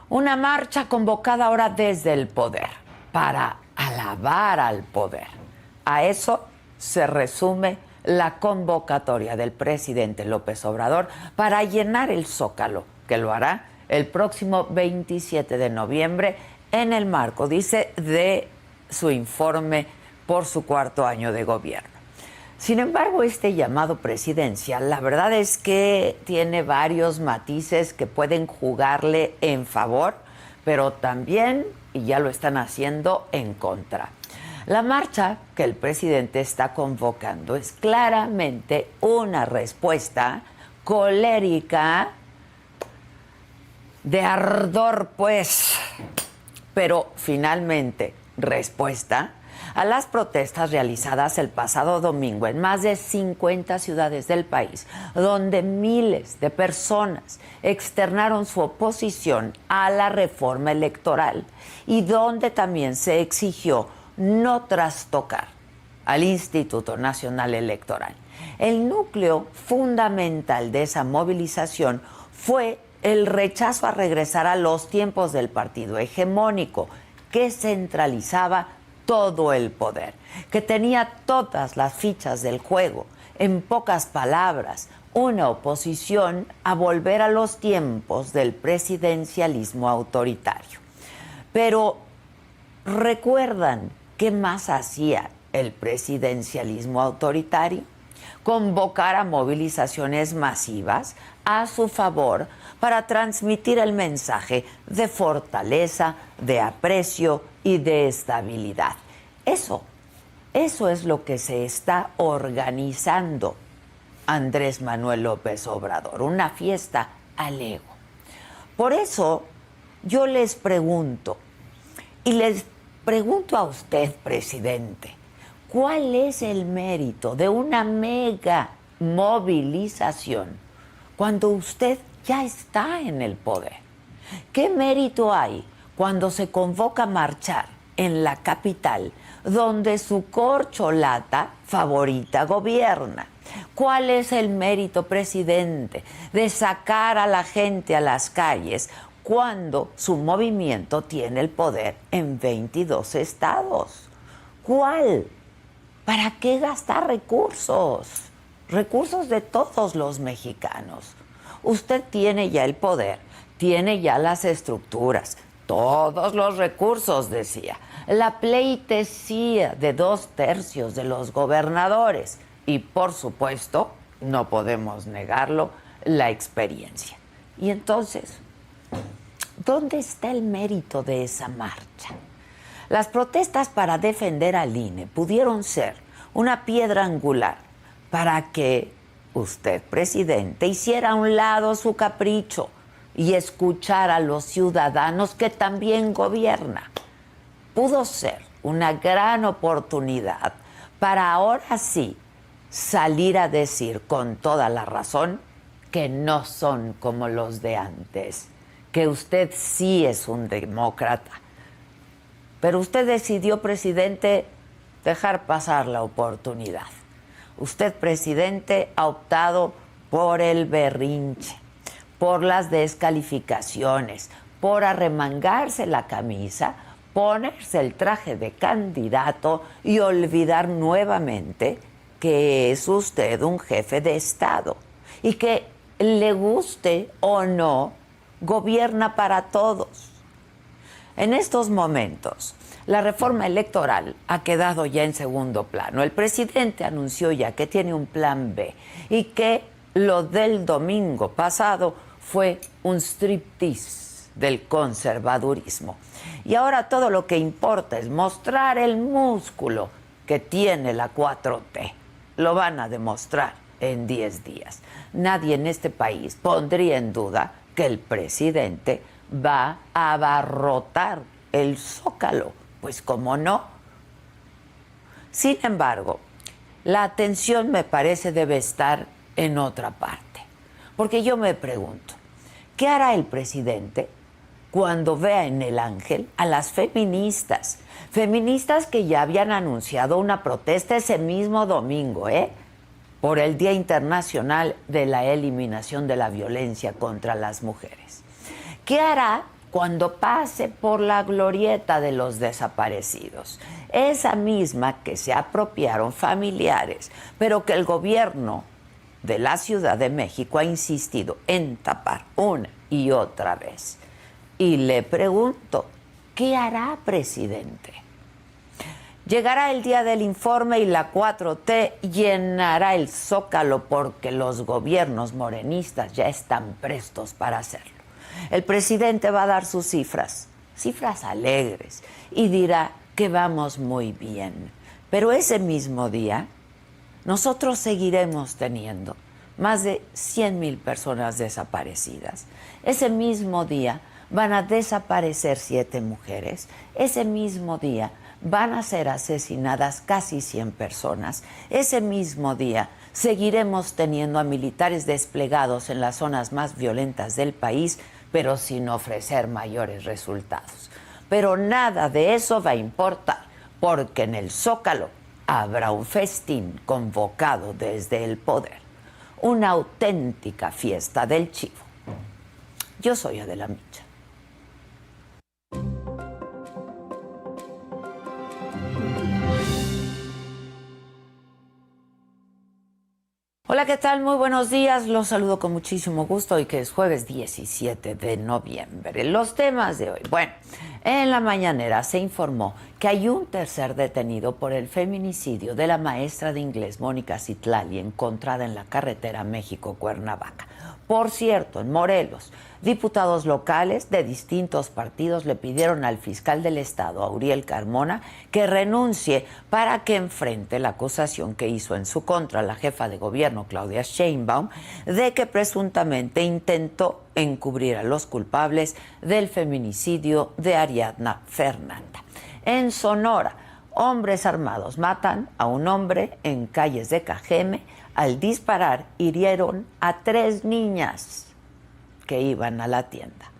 Una marcha convocada ahora desde el poder para alabar al poder. A eso se resume la convocatoria del presidente López Obrador para llenar el Zócalo, que lo hará el próximo 27 de noviembre en el marco, dice, de su informe por su cuarto año de gobierno. Sin embargo, este llamado presidencial, la verdad es que tiene varios matices que pueden jugarle en favor, pero también, y ya lo están haciendo, en contra. La marcha que el presidente está convocando es claramente una respuesta colérica, de ardor, pues, pero finalmente respuesta a las protestas realizadas el pasado domingo en más de 50 ciudades del país, donde miles de personas externaron su oposición a la reforma electoral y donde también se exigió no trastocar al Instituto Nacional Electoral. El núcleo fundamental de esa movilización fue el rechazo a regresar a los tiempos del partido hegemónico, que centralizaba todo el poder, que tenía todas las fichas del juego. En pocas palabras, una oposición a volver a los tiempos del presidencialismo autoritario. Pero, ¿recuerdan qué más hacía el presidencialismo autoritario? Convocar a movilizaciones masivas a su favor para transmitir el mensaje de fortaleza, de aprecio y de estabilidad. Eso es lo que se está organizando Andrés Manuel López Obrador, una fiesta al ego. Por eso yo les pregunto, y les pregunto a usted, presidente, ¿cuál es el mérito de una mega movilización cuando usted ya está en el poder? ¿Qué mérito hay cuando se convoca a marchar en la capital, donde su corcholata favorita gobierna? ¿Cuál es el mérito, presidente, de sacar a la gente a las calles cuando su movimiento tiene el poder en 22 estados? ¿Cuál? ¿Para qué gastar recursos? Recursos de todos los mexicanos. Usted tiene ya el poder, tiene ya las estructuras, todos los recursos, decía, la pleitesía de 2/3 de los gobernadores y, por supuesto, no podemos negarlo, la experiencia. Y entonces, ¿dónde está el mérito de esa marcha? Las protestas para defender al INE pudieron ser una piedra angular para que usted, presidente, hiciera a un lado su capricho y escuchara a los ciudadanos que también gobierna. Pudo ser una gran oportunidad para ahora sí salir a decir con toda la razón que no son como los de antes, que usted sí es un demócrata. Pero usted decidió, presidente, dejar pasar la oportunidad. Usted, presidente, ha optado por el berrinche, por las descalificaciones, por arremangarse la camisa, ponerse el traje de candidato y olvidar nuevamente que es usted un jefe de Estado y que, le guste o no, gobierna para todos. En estos momentos, la reforma electoral ha quedado ya en segundo plano. El presidente anunció ya que tiene un plan B y que lo del domingo pasado fue un striptease del conservadurismo. Y ahora todo lo que importa es mostrar el músculo que tiene la 4T. Lo van a demostrar en 10 días. Nadie en este país pondría en duda que el presidente va a abarrotar el Zócalo. Pues cómo no. Sin embargo, la atención me parece debe estar en otra parte. Porque yo me pregunto, ¿qué hará el presidente cuando vea en el Ángel a las feministas? Feministas que ya habían anunciado una protesta ese mismo domingo, por el Día Internacional de la Eliminación de la Violencia contra las Mujeres. ¿Qué hará cuando pase por la glorieta de los desaparecidos, esa misma que se apropiaron familiares, pero que el gobierno de la Ciudad de México ha insistido en tapar una y otra vez. Y le pregunto, ¿qué hará, presidente? Llegará el día del informe y la 4T llenará el Zócalo porque los gobiernos morenistas ya están prestos para hacerlo. El presidente va a dar sus cifras alegres, y dirá que vamos muy bien. Pero ese mismo día, nosotros seguiremos teniendo más de 100,000 personas desaparecidas. Ese mismo día van a desaparecer 7 mujeres. Ese mismo día van a ser asesinadas casi 100 personas. Ese mismo día seguiremos teniendo a militares desplegados en las zonas más violentas del país, pero sin ofrecer mayores resultados. Pero nada de eso va a importar, porque en el Zócalo habrá un festín convocado desde el poder, una auténtica fiesta del chivo. Yo soy Adela Micha. Hola, ¿qué tal? Muy buenos días. Los saludo con muchísimo gusto hoy que es jueves 17 de noviembre. Los temas de hoy. Bueno, en la mañanera se informó que hay un tercer detenido por el feminicidio de la maestra de inglés Mónica Citlali, encontrada en la carretera México-Cuernavaca. Por cierto, en Morelos, diputados locales de distintos partidos le pidieron al fiscal del Estado, Auriel Carmona, que renuncie para que enfrente la acusación que hizo en su contra la jefa de gobierno, Claudia Sheinbaum, de que presuntamente intentó encubrir a los culpables del feminicidio de Ariadna Fernanda. En Sonora, hombres armados matan a un hombre en calles de Cajeme. Al disparar, hirieron a 3 niñas que iban a la tienda.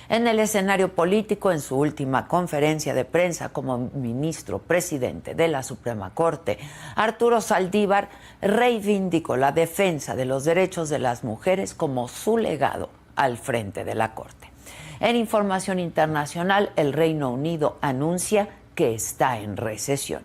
En el escenario político, en su última conferencia de prensa como ministro presidente de la Suprema Corte, Arturo Saldívar reivindicó la defensa de los derechos de las mujeres como su legado al frente de la Corte. En información internacional, el Reino Unido anuncia que está en recesión.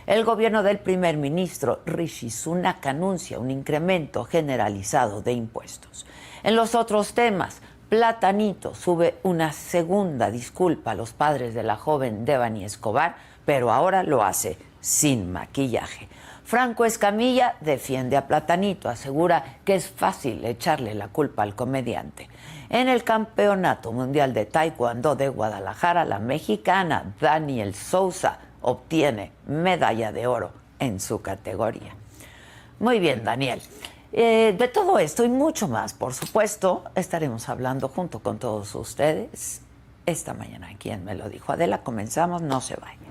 El gobierno del primer ministro Rishi Sunak anuncia un incremento generalizado de impuestos. En los otros temas, Platanito sube una segunda disculpa a los padres de la joven Devani Escobar, pero ahora lo hace sin maquillaje. Franco Escamilla defiende a Platanito, asegura que es fácil echarle la culpa al comediante. En el Campeonato Mundial de Taekwondo de Guadalajara, la mexicana Daniel Sousa obtiene medalla de oro en su categoría. Muy bien, Daniel. De todo esto y mucho más, por supuesto, estaremos hablando junto con todos ustedes esta mañana. ¿Quién me lo dijo? Adela, comenzamos, no se vayan.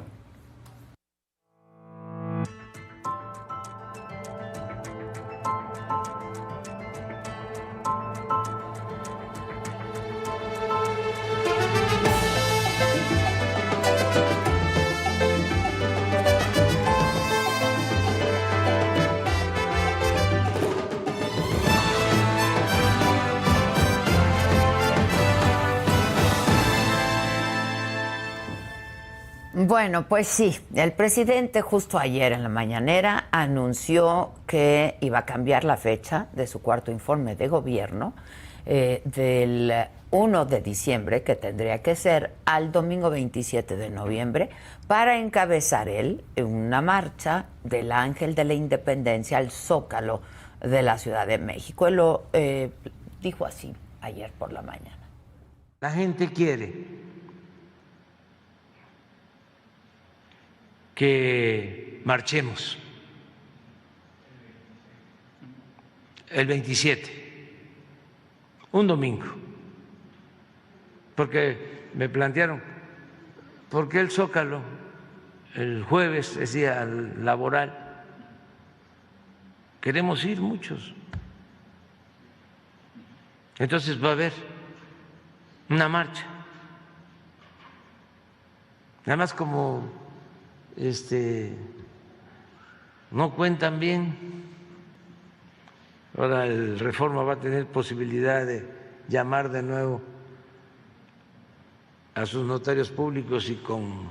Bueno, pues sí, el presidente justo ayer en la mañanera anunció que iba a cambiar la fecha de su cuarto informe de gobierno del 1 de diciembre, que tendría que ser, al domingo 27 de noviembre, para encabezar él una marcha del Ángel de la Independencia al Zócalo de la Ciudad de México. Él lo dijo así ayer por la mañana. La gente quiere que marchemos el 27, un domingo, porque me plantearon, ¿por qué el Zócalo el jueves es día laboral? Queremos ir muchos. Entonces va a haber una marcha. Nada más como no cuentan bien. Ahora el Reforma va a tener posibilidad de llamar de nuevo a sus notarios públicos y con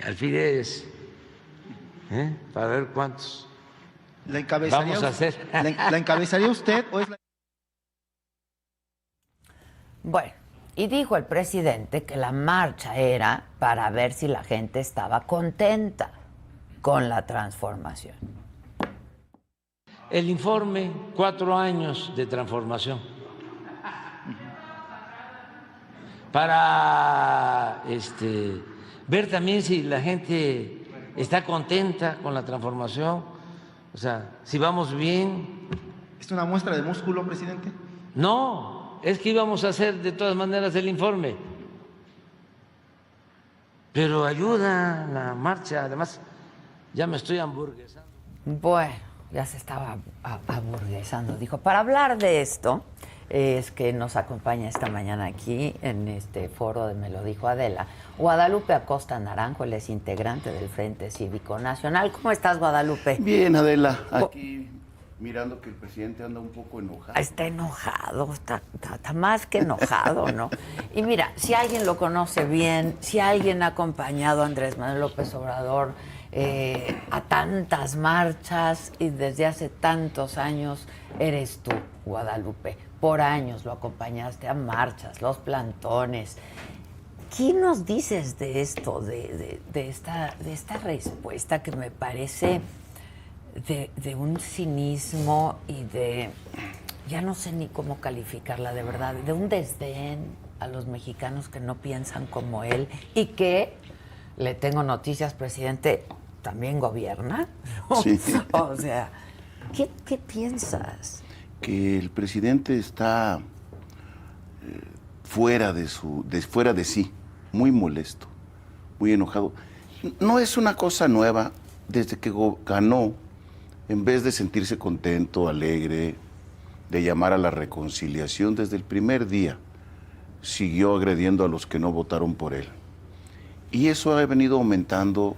alfileres, para ver cuántos ¿La encabezaría vamos a hacer. ¿La encabezaría usted o es la... Bueno, y dijo el presidente que la marcha era para ver si la gente estaba contenta con la transformación. El informe, 4 años de transformación. Para ver también si la gente está contenta con la transformación, o sea, si vamos bien. ¿Es una muestra de músculo, presidente? No, es que íbamos a hacer de todas maneras el informe. Pero ayuda la marcha, además ya me estoy hamburguesando. Bueno, ya se estaba aburguesando. Dijo, para hablar de esto, es que nos acompaña esta mañana aquí en este foro de Me lo dijo Adela, Guadalupe Acosta Naranjo, él es integrante del Frente Cívico Nacional. ¿Cómo estás, Guadalupe? Bien, Adela, aquí mirando que el presidente anda un poco enojado. Está enojado, está más que enojado, ¿no? Y mira, si alguien lo conoce bien, si alguien ha acompañado a Andrés Manuel López Obrador a tantas marchas y desde hace tantos años, eres tú, Guadalupe. Por años lo acompañaste a marchas, los plantones. ¿Qué nos dices de esto, de esta respuesta que me parece de un cinismo y ya no sé ni cómo calificarla de verdad, de un desdén a los mexicanos que no piensan como él y que, le tengo noticias, presidente, también gobierna, ¿no? Sí. O sea, ¿qué piensas? Que el presidente está fuera de sí, muy molesto, muy enojado. No es una cosa nueva. Desde que ganó, en vez de sentirse contento, alegre, de llamar a la reconciliación, desde el primer día siguió agrediendo a los que no votaron por él. Y eso ha venido aumentando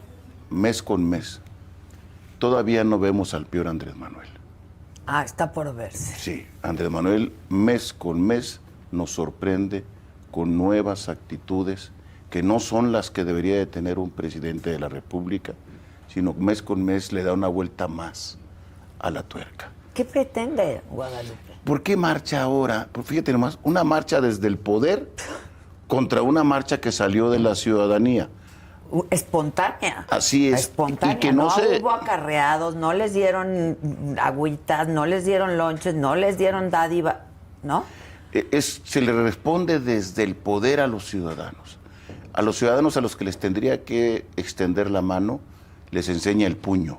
mes con mes. Todavía no vemos al peor Andrés Manuel. Ah, está por verse. Sí, Andrés Manuel mes con mes nos sorprende con nuevas actitudes que no son las que debería de tener un presidente de la República, sino mes con mes le da una vuelta más a la tuerca. ¿Qué pretende, Guadalupe? ¿Por qué marcha ahora? Pues fíjate nomás, una marcha desde el poder contra una marcha que salió de la ciudadanía. Espontánea. Así es. Espontánea. Y que no hubo acarreados, no les dieron agüitas, no les dieron lonches, no les dieron dádiva, ¿no? Se le responde desde el poder a los ciudadanos. A los ciudadanos a los que les tendría que extender la mano, les enseña el puño.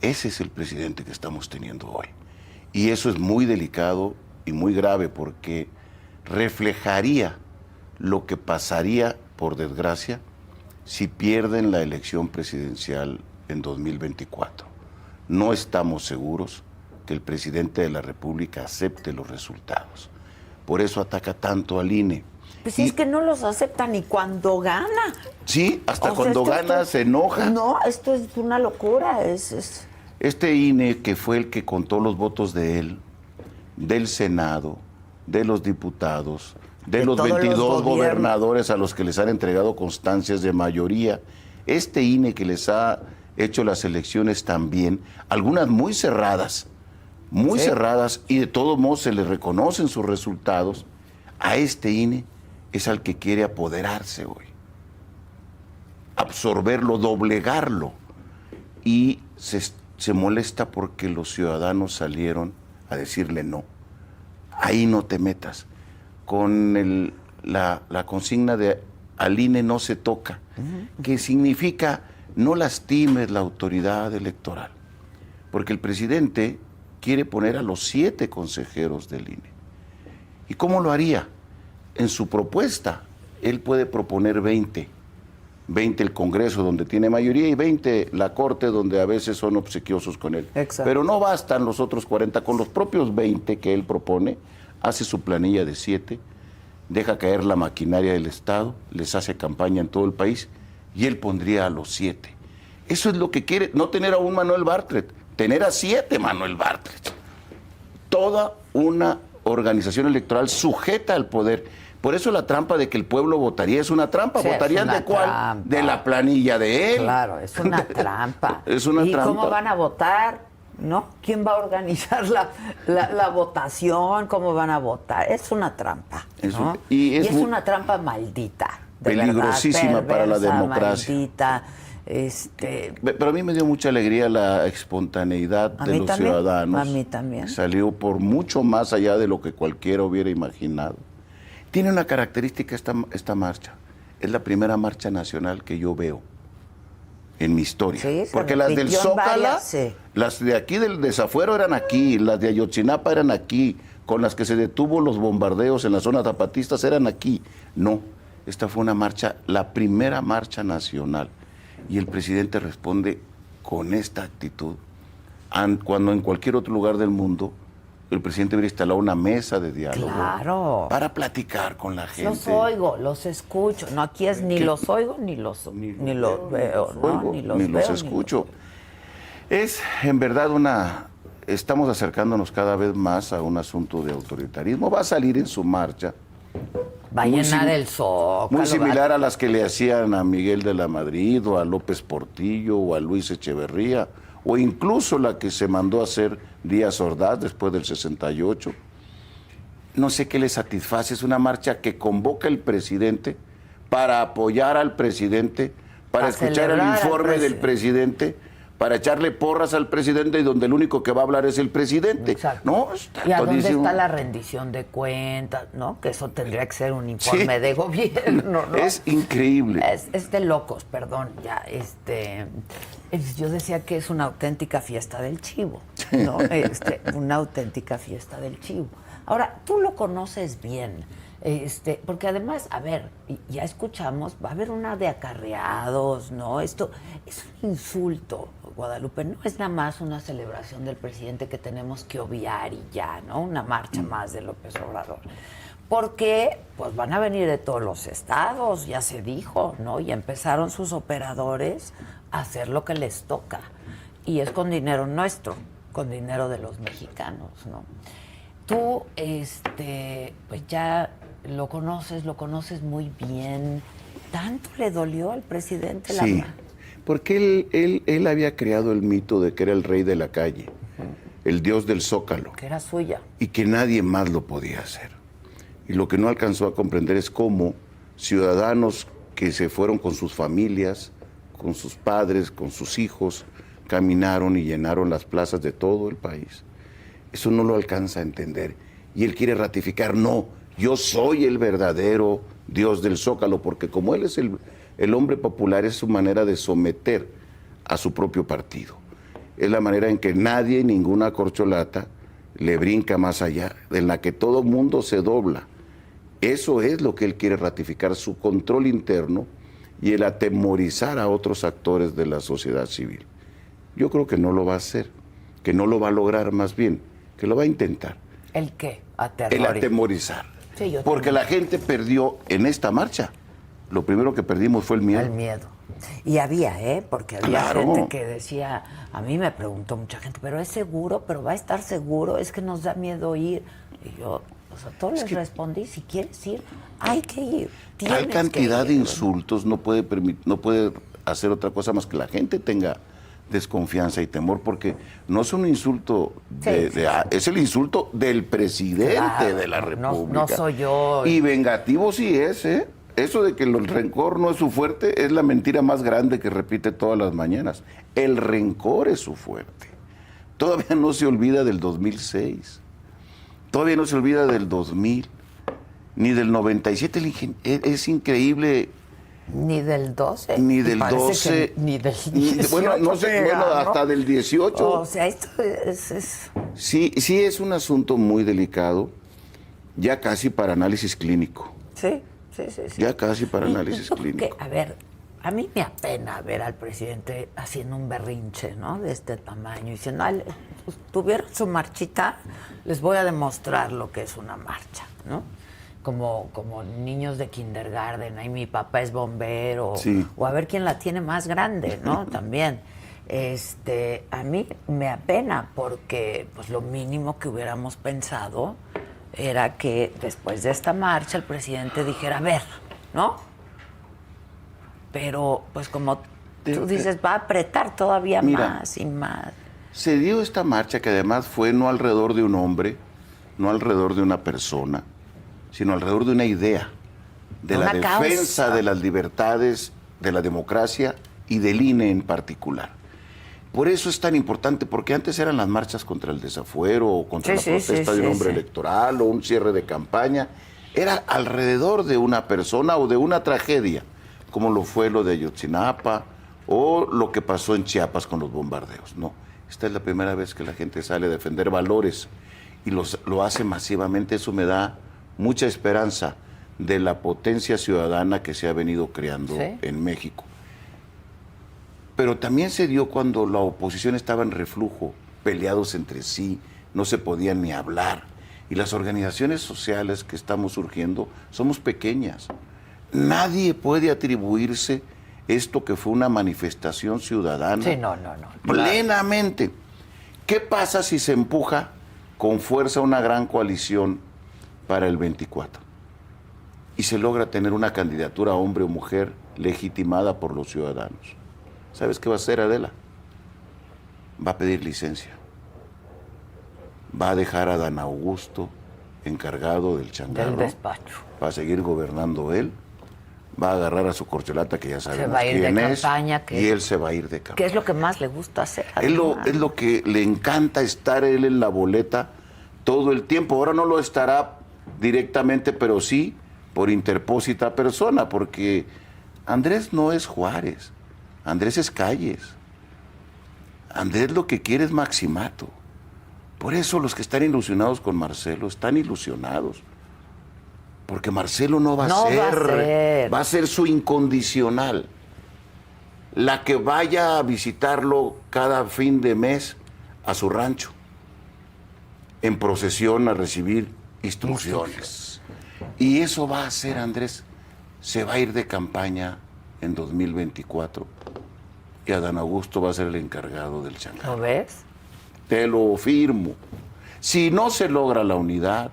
Ese es el presidente que estamos teniendo hoy. Y eso es muy delicado y muy grave porque reflejaría lo que pasaría, por desgracia, si pierden la elección presidencial en 2024. No estamos seguros que el presidente de la República acepte los resultados. Por eso ataca tanto al INE. Pues es que no los acepta ni cuando gana. Sí, hasta cuando gana se enoja. No, esto es una locura. Este INE, que fue el que contó los votos de él, del Senado, de los diputados, de los 22 gobernadores a los que les han entregado constancias de mayoría, este INE que les ha hecho las elecciones también, algunas muy cerradas, y de todos modos se les reconocen sus resultados, a este INE es al que quiere apoderarse hoy, absorberlo, doblegarlo, y se molesta porque los ciudadanos salieron a decirle no, ahí no te metas. Con la consigna de al INE no se toca, que significa no lastimes la autoridad electoral, porque el presidente quiere poner a los 7 consejeros del INE. ¿Y cómo lo haría? En su propuesta, él puede proponer 20 el Congreso, donde tiene mayoría, y 20 la Corte, donde a veces son obsequiosos con él. Exacto. Pero no bastan los otros 40, con los propios 20 que él propone, hace su planilla de 7, deja caer la maquinaria del Estado, les hace campaña en todo el país, y él pondría a los 7. Eso es lo que quiere, no tener a un Manuel Bartlett, tener a 7 Manuel Bartlett. Toda una organización electoral sujeta al poder, Por eso la trampa de que el pueblo votaría es una trampa. Sí, ¿Votarían de cuál? trampa. De la planilla de él. Claro, es una trampa. Es una ¿Y trampa. cómo van a votar? ¿No? ¿Quién va a organizar la votación? ¿Cómo van a votar? Es una trampa, ¿no? Y es una trampa maldita. De peligrosísima verdad, para la perversa, democracia. Maldita, Pero a mí me dio mucha alegría la espontaneidad de los ciudadanos. A mí también. Salió por mucho más allá de lo que cualquiera hubiera imaginado. Tiene una característica esta marcha. Es la primera marcha nacional que yo veo en mi historia. Sí, se porque las del repitió en Zócala, varias, sí. las de aquí del desafuero eran aquí, las de Ayotzinapa eran aquí, con las que se detuvo los bombardeos en la zona zapatistas eran aquí. No, esta fue una marcha, la primera marcha nacional. Y el presidente responde con esta actitud, cuando en cualquier otro lugar del mundo el presidente hubiera instalado una mesa de diálogo. Claro. Para platicar con la gente. Los oigo, los escucho. No, aquí es ni los oigo ni los veo, ¿no? Ni los escucho. Es en verdad estamos acercándonos cada vez más a un asunto de autoritarismo. Va a salir en su marcha. Va a llenar el Zócalo. Muy similar a las que le hacían a Miguel de la Madrid, o a López Portillo, o a Luis Echeverría, o incluso la que se mandó a hacer Díaz Ordaz después del 68. No sé qué le satisface. Es una marcha que convoca el presidente para apoyar al presidente, para escuchar el informe del presidente, para echarle porras al presidente, y donde el único que va a hablar es el presidente. Exacto. ¿No? ¿Y a dónde está la rendición de cuentas? ¿No? Que eso tendría que ser un informe de gobierno, ¿no? Es increíble. Es de locos, perdón. Ya, yo decía que es una auténtica fiesta del chivo, ¿no? Una auténtica fiesta del chivo. Ahora, tú lo conoces bien, porque además, a ver, ya escuchamos, va a haber una de acarreados, ¿no? Esto es un insulto, Guadalupe, no es nada más una celebración del presidente que tenemos que obviar y ya, ¿no? Una marcha más de López Obrador. Porque pues van a venir de todos los estados, ya se dijo, ¿no? Y empezaron sus operadores a hacer lo que les toca. Y es con dinero nuestro, con dinero de los mexicanos, ¿no? Tú, pues ya lo conoces muy bien. ¿Tanto le dolió al presidente la Sí, porque él había creado el mito de que era el rey de la calle, el dios del Zócalo. Que era suya. Y que nadie más lo podía hacer. Y lo que no alcanzó a comprender es cómo ciudadanos que se fueron con sus familias, con sus padres, con sus hijos, caminaron y llenaron las plazas de todo el país. Eso no lo alcanza a entender. Y él quiere ratificar, no, yo soy el verdadero Dios del Zócalo, porque como él es el hombre popular, es su manera de someter a su propio partido. Es la manera en que nadie, ninguna corcholata, le brinca más allá, en la que todo mundo se dobla. Eso es lo que él quiere ratificar, su control interno y el atemorizar a otros actores de la sociedad civil. Yo creo que no lo va a hacer, que no lo va a lograr más bien, que lo va a intentar. ¿El qué? El atemorizar. Sí, yo porque también. la gente perdió en esta marcha. Lo primero que perdimos fue el miedo. El miedo. Y había, porque había Claro. gente que decía, a mí me preguntó mucha gente, pero es seguro, pero va a estar seguro, es que nos da miedo ir. Y yo, a todos les respondí, si quieres ir, hay que ir. Tal cantidad que de ir, insultos no puede hacer otra cosa más que la gente tenga desconfianza y temor, porque no es un insulto es el insulto del presidente de la República. No soy yo. Y vengativo sí es, Eso de que el rencor no es su fuerte es la mentira más grande que repite todas las mañanas. El rencor es su fuerte. Todavía no se olvida del 2006. Todavía no se olvida del 2000. Ni del 97. Es increíble. Ni del 12. Ni del 12. Ni del 18. Bueno, no sé, hasta del 18. O sea, esto es... Sí es un asunto muy delicado, ya casi para análisis clínico. Sí. Ya casi para análisis clínico. A ver, a mí me apena ver al presidente haciendo un berrinche, ¿no? De este tamaño, diciendo, tuvieron su marchita, les voy a demostrar lo que es una marcha, ¿no? Como niños de kindergarten, ahí mi papá es bombero, o a ver quién la tiene más grande, ¿no? También. A mí me apena porque pues lo mínimo que hubiéramos pensado era que después de esta marcha el presidente dijera, a ver, ¿no? Pero, pues como tú dices, va a apretar todavía más y más. Se dio esta marcha que además fue no alrededor de un hombre, no alrededor de una persona, sino alrededor de una idea, de la defensa de las libertades, de la democracia y del INE en particular. Por eso es tan importante, porque antes eran las marchas contra el desafuero, o contra la protesta de un hombre electoral, o un cierre de campaña. Era alrededor de una persona o de una tragedia, como lo fue lo de Ayotzinapa, o lo que pasó en Chiapas con los bombardeos. No, esta es la primera vez que la gente sale a defender valores, y lo hace masivamente. Eso me da mucha esperanza de la potencia ciudadana que se ha venido creando en México. Pero también se dio cuando la oposición estaba en reflujo, peleados entre sí, no se podían ni hablar. Y las organizaciones sociales que estamos surgiendo somos pequeñas. Nadie puede atribuirse esto que fue una manifestación ciudadana. Sí, no. Plenamente. ¿Qué pasa si se empuja con fuerza una gran coalición para el 24? Y se logra tener una candidatura, hombre o mujer, legitimada por los ciudadanos. ¿Sabes qué va a hacer, Adela? Va a pedir licencia. Va a dejar a Adán Augusto encargado del changarro. Del despacho. Va a seguir gobernando él. Va a agarrar a su corcholata, que ya sabemos se va a ir quién de es, campaña, y él se va a ir de campaña. ¿Qué es lo que más le gusta hacer? Es lo que le encanta, estar él en la boleta todo el tiempo. Ahora no lo estará directamente, pero sí por interpósita persona, porque Andrés no es Juárez, Andrés es Calles. Andrés lo que quiere es maximato. Por eso los que están ilusionados con Marcelo están ilusionados. Porque Marcelo no va a ser su incondicional. La que vaya a visitarlo cada fin de mes a su rancho, en procesión a recibir instrucciones. Y eso va a hacer Andrés. Se va a ir de campaña en 2024 y Adán Augusto va a ser el encargado del changarro. ¿Lo ves? Te lo firmo. Si no se logra la unidad,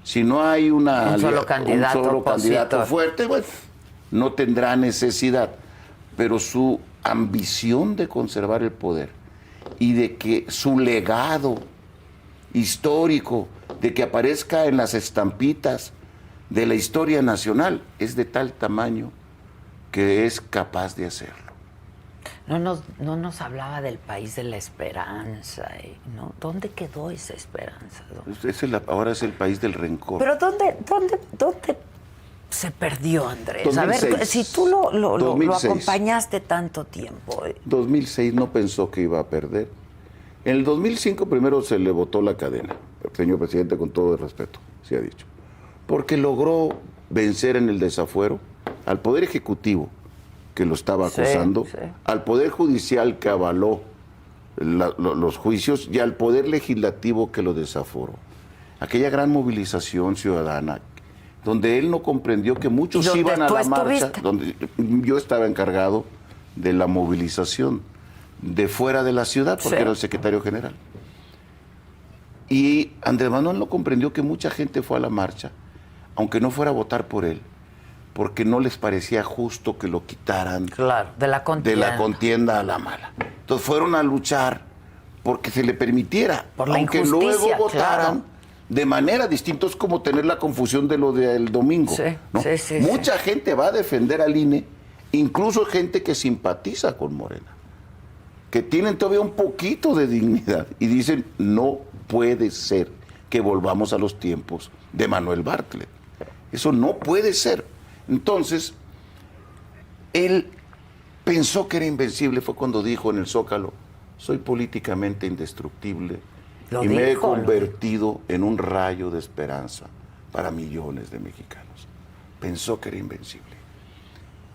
si no hay un solo candidato fuerte, bueno, no tendrá necesidad. Pero su ambición de conservar el poder y de que su legado histórico, de que aparezca en las estampitas de la historia nacional, es de tal tamaño que es capaz de hacerlo. No nos hablaba del país de la esperanza, ¿no? ¿Dónde quedó esa esperanza? Ahora es el país del rencor. Pero ¿dónde se perdió, Andrés? 2006. A ver, si tú lo acompañaste tanto tiempo. 2006 no pensó que iba a perder. En el 2005 primero se le botó la cadena, señor presidente, con todo el respeto, se ha dicho. Porque logró vencer en el desafuero al Poder Ejecutivo, que lo estaba acusando, al Poder Judicial, que avaló los juicios, y al Poder Legislativo, que lo desaforó. Aquella gran movilización ciudadana, donde él no comprendió que muchos iban a la marcha, donde yo estaba encargado de la movilización de fuera de la ciudad, porque era el secretario general. Y Andrés Manuel no comprendió que mucha gente fue a la marcha, aunque no fuera a votar por él, porque no les parecía justo que lo quitaran de la contienda a la mala. Entonces fueron a luchar porque se le permitiera, por la aunque luego votaran de manera distinta. Es como tener la confusión de lo del domingo. ¿no? Mucha gente va a defender al INE, incluso gente que simpatiza con Morena, que tienen todavía un poquito de dignidad y dicen, no puede ser que volvamos a los tiempos de Manuel Bartlett. Eso no puede ser. Entonces, él pensó que era invencible. Fue cuando dijo en el Zócalo, soy políticamente indestructible y me he convertido en un rayo de esperanza para millones de mexicanos. Pensó que era invencible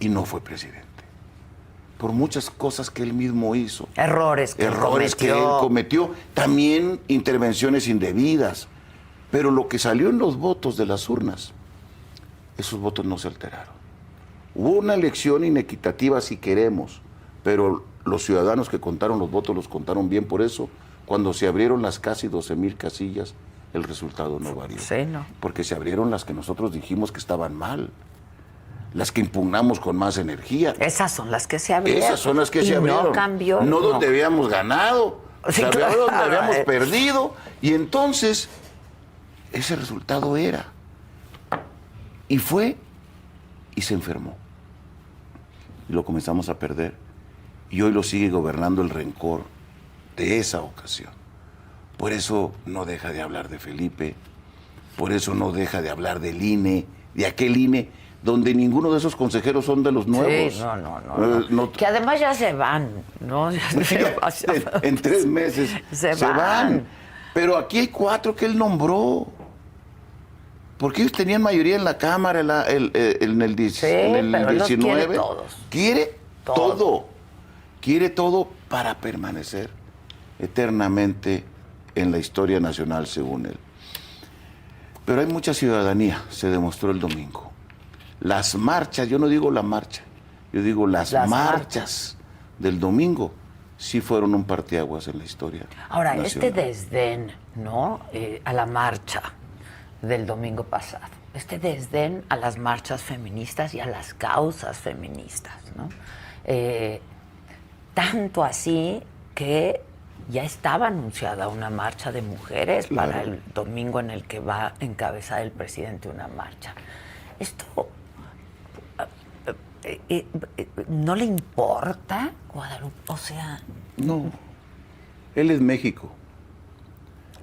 y no fue presidente. Por muchas cosas que él mismo hizo. Errores que él cometió. También intervenciones indebidas. Pero lo que salió en los votos de las urnas, esos votos no se alteraron. Hubo una elección inequitativa si queremos, pero los ciudadanos que contaron los votos los contaron bien. Por eso, cuando se abrieron las casi 12,000 casillas, el resultado no varió. Sí, no. Porque se abrieron las que nosotros dijimos que estaban mal, las que impugnamos con más energía. Esas son las que se abrieron. Esas son las que se abrieron. No cambió. No donde habíamos ganado, Sí, donde claro. habíamos perdido. Y entonces, ese resultado era. Y fue, y se enfermó. Y lo comenzamos a perder. Y hoy lo sigue gobernando el rencor de esa ocasión. Por eso no deja de hablar de Felipe, por eso no deja de hablar del INE, de aquel INE donde ninguno de esos consejeros son de los nuevos. Sí, no. Que además ya se van, ¿no? En 3 meses se van. Pero aquí hay 4 que él nombró. Porque ellos tenían mayoría en la Cámara en el pero él 19. los quiere todos. Quiere todo. Quiere todo para permanecer eternamente en la historia nacional, según él. Pero hay mucha ciudadanía, se demostró el domingo. Las marchas, yo no digo la marcha, yo digo las marchas del domingo, sí fueron un parteaguas en la historia Ahora, nacional. este desdén, ¿no? A la marcha del domingo pasado, este desdén a las marchas feministas y a las causas feministas, ¿no? Tanto así que ya estaba anunciada una marcha de mujeres para el domingo en el que va a encabezar el presidente una marcha. Esto ¿no le importa, Guadalupe? O sea... No, él es México.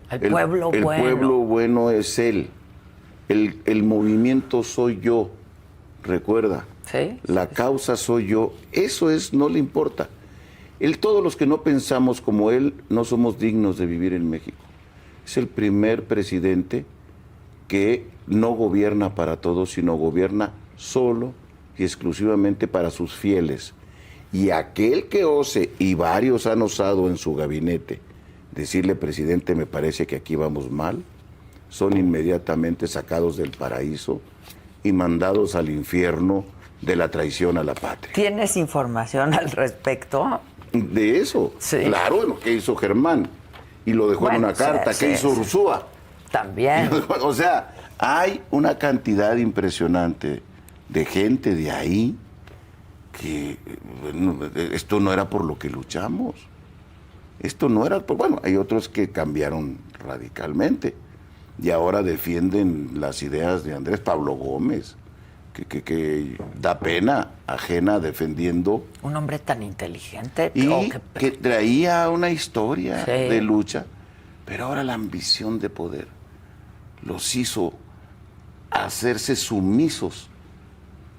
El pueblo bueno. El pueblo bueno es él. El movimiento soy yo. Recuerda. Sí. La causa soy yo. Eso es, no le importa. Todos los que no pensamos como él no somos dignos de vivir en México. Es el primer presidente que no gobierna para todos, sino gobierna solo y exclusivamente para sus fieles. Y aquel que ose, y varios han osado en su gabinete, decirle, presidente, me parece que aquí vamos mal, son inmediatamente sacados del paraíso y mandados al infierno de la traición a la patria. ¿Tienes información al respecto? De eso, sí. Claro, lo que hizo Germán, y lo dejó en una carta, que hizo Ursúa. También. O sea, hay una cantidad impresionante de gente de ahí que esto no era por lo que luchamos. Esto no era por... Bueno, hay otros que cambiaron radicalmente y ahora defienden las ideas de Andrés Pablo Gómez, que da pena ajena defendiendo. Un hombre tan inteligente. Y que traía una historia sí. de lucha, pero ahora la ambición de poder los hizo hacerse sumisos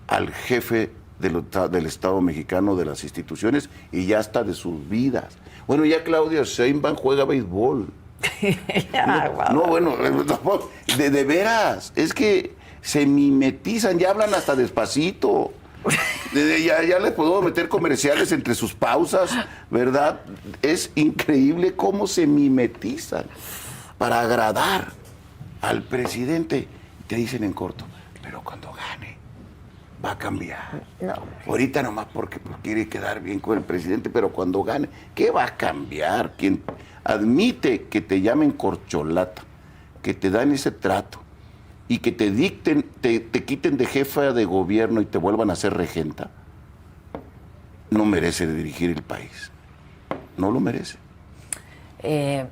al jefe del Estado mexicano, de las instituciones y ya hasta de sus vidas. Bueno, ya Claudia Sheinbaum juega béisbol. De veras, es que se mimetizan, ya hablan hasta despacito. Ya les puedo meter comerciales entre sus pausas, ¿verdad? Es increíble cómo se mimetizan para agradar al presidente. Te dicen en corto, pero cuando gane va a cambiar. No. Ahorita nomás porque quiere quedar bien con el presidente, pero cuando gane, ¿qué va a cambiar? Quien admite que te llamen corcholata, que te dan ese trato y que te dicten, te quiten de jefa de gobierno y te vuelvan a ser regenta, no merece dirigir el país. No lo merece.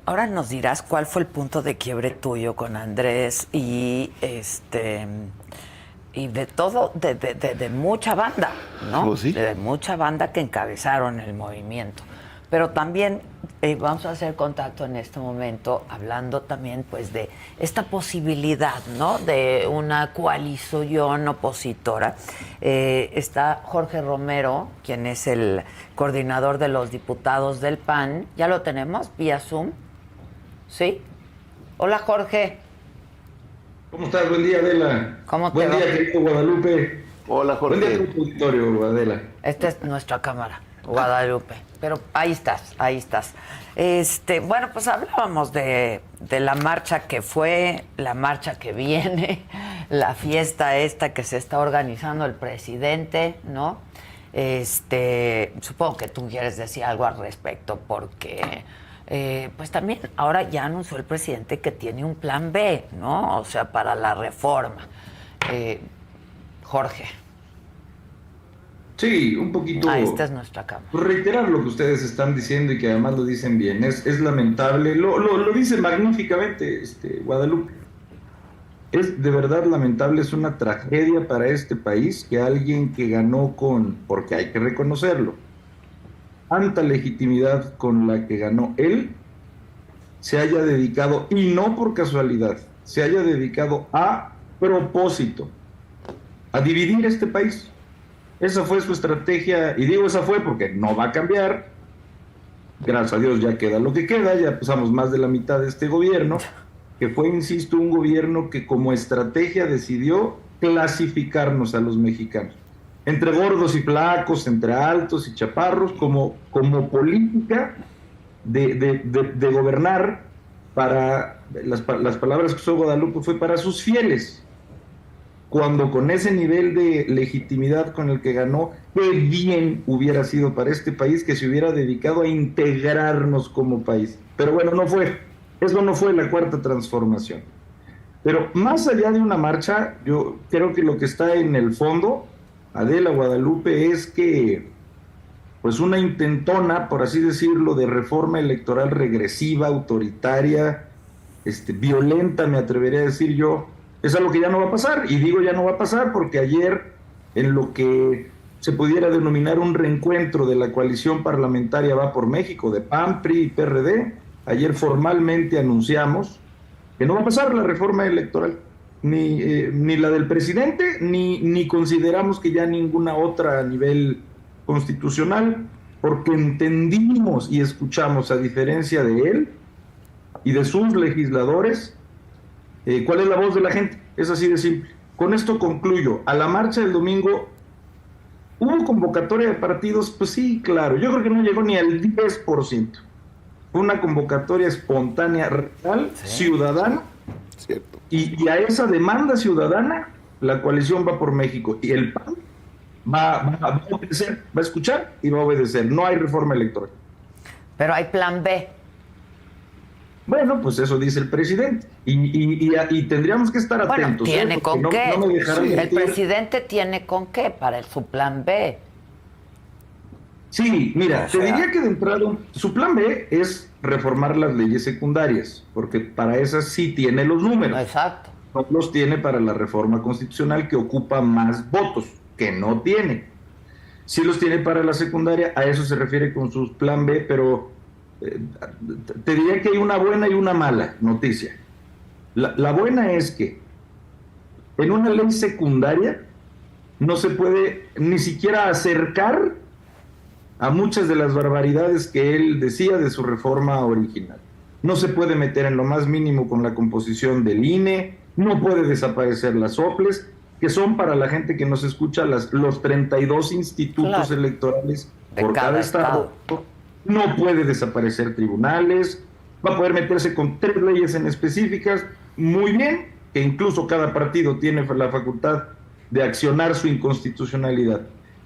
Ahora nos dirás cuál fue el punto de quiebre tuyo con Andrés y de todo, de mucha banda, ¿no? Pues sí. De mucha banda que encabezaron el movimiento. Pero también vamos a hacer contacto en este momento, hablando también pues de esta posibilidad, ¿no? De una coalición opositora. Está Jorge Romero, quien es el coordinador de los diputados del PAN. ¿Ya lo tenemos vía Zoom? ¿Sí? Hola, Jorge. ¿Cómo estás? Buen día, Adela. ¿Cómo te Buen va? día, querido Guadalupe. Hola, Jorge. Buen día a tu auditorio, Adela. Esta es nuestra cámara, Guadalupe. Pero ahí estás, ahí estás. Bueno, pues hablábamos de la marcha que fue, la marcha que viene, la fiesta esta que se está organizando el presidente, ¿no? Supongo que tú quieres decir algo al respecto porque pues también ahora ya anunció el presidente que tiene un plan B, ¿no? O sea, para la reforma. Jorge. Sí, un poquito. Esta es nuestra cámara. Reiterar lo que ustedes están diciendo y que además lo dicen bien. Es lamentable. Lo dice magníficamente Guadalupe. Es de verdad lamentable, es una tragedia para este país que alguien que ganó porque hay que reconocerlo, tanta legitimidad con la que ganó él, se haya dedicado, y no por casualidad, se haya dedicado a propósito, a dividir este país. Esa fue su estrategia, y digo esa fue porque no va a cambiar. Gracias a Dios ya queda lo que queda, ya pasamos más de la mitad de este gobierno, que fue, insisto, un gobierno que como estrategia decidió clasificarnos a los mexicanos, entre gordos y flacos, entre altos y chaparros, como política de gobernar para, las palabras que usó Guadalupe fue para sus fieles, cuando con ese nivel de legitimidad con el que ganó, qué bien hubiera sido para este país que se hubiera dedicado a integrarnos como país. Pero bueno, no fue. Eso no fue la cuarta transformación. Pero más allá de una marcha, yo creo que lo que está en el fondo, Adela, Guadalupe, es que pues una intentona, por así decirlo, de reforma electoral regresiva, autoritaria, violenta, me atrevería a decir yo, es algo que ya no va a pasar. Y digo ya no va a pasar porque ayer, en lo que se pudiera denominar un reencuentro de la coalición parlamentaria Va por México, de PAN, PRI y PRD, ayer formalmente anunciamos que no va a pasar la reforma electoral, ni la del presidente, ni consideramos que ya ninguna otra a nivel constitucional, porque entendimos y escuchamos, a diferencia de él y de sus legisladores, cuál es la voz de la gente. Es así de simple. Con esto concluyo. A la marcha del domingo, ¿hubo convocatoria de partidos? Pues sí, claro. Yo creo que no llegó ni al 10%. Fue una convocatoria espontánea, real, sí, ciudadana, cierto. Y a esa demanda ciudadana, la coalición Va por México y el PAN va a obedecer, va a escuchar y va a obedecer. No hay reforma electoral. Pero hay plan B. Bueno, pues eso dice el presidente. Y tendríamos que estar atentos. Bueno, tiene con no, qué. No me dejaron el presidente tiene con qué para su plan B. Sí, mira, te diría que de entrada su plan B es reformar las leyes secundarias, porque para esas sí tiene los números. Exacto. No los tiene para la reforma constitucional, que ocupa más votos, que no tiene. Sí los tiene para la secundaria, a eso se refiere con su plan B, pero te diría que hay una buena y una mala noticia. La buena es que en una ley secundaria no se puede ni siquiera acercar a muchas de las barbaridades que él decía de su reforma original. No se puede meter en lo más mínimo con la composición del INE, no puede desaparecer las OPLES, que son, para la gente que nos escucha, los 32 institutos electorales por cada estado. No puede desaparecer tribunales, va a poder meterse con 3 leyes en específicas, muy bien, que incluso cada partido tiene la facultad de accionar su inconstitucionalidad.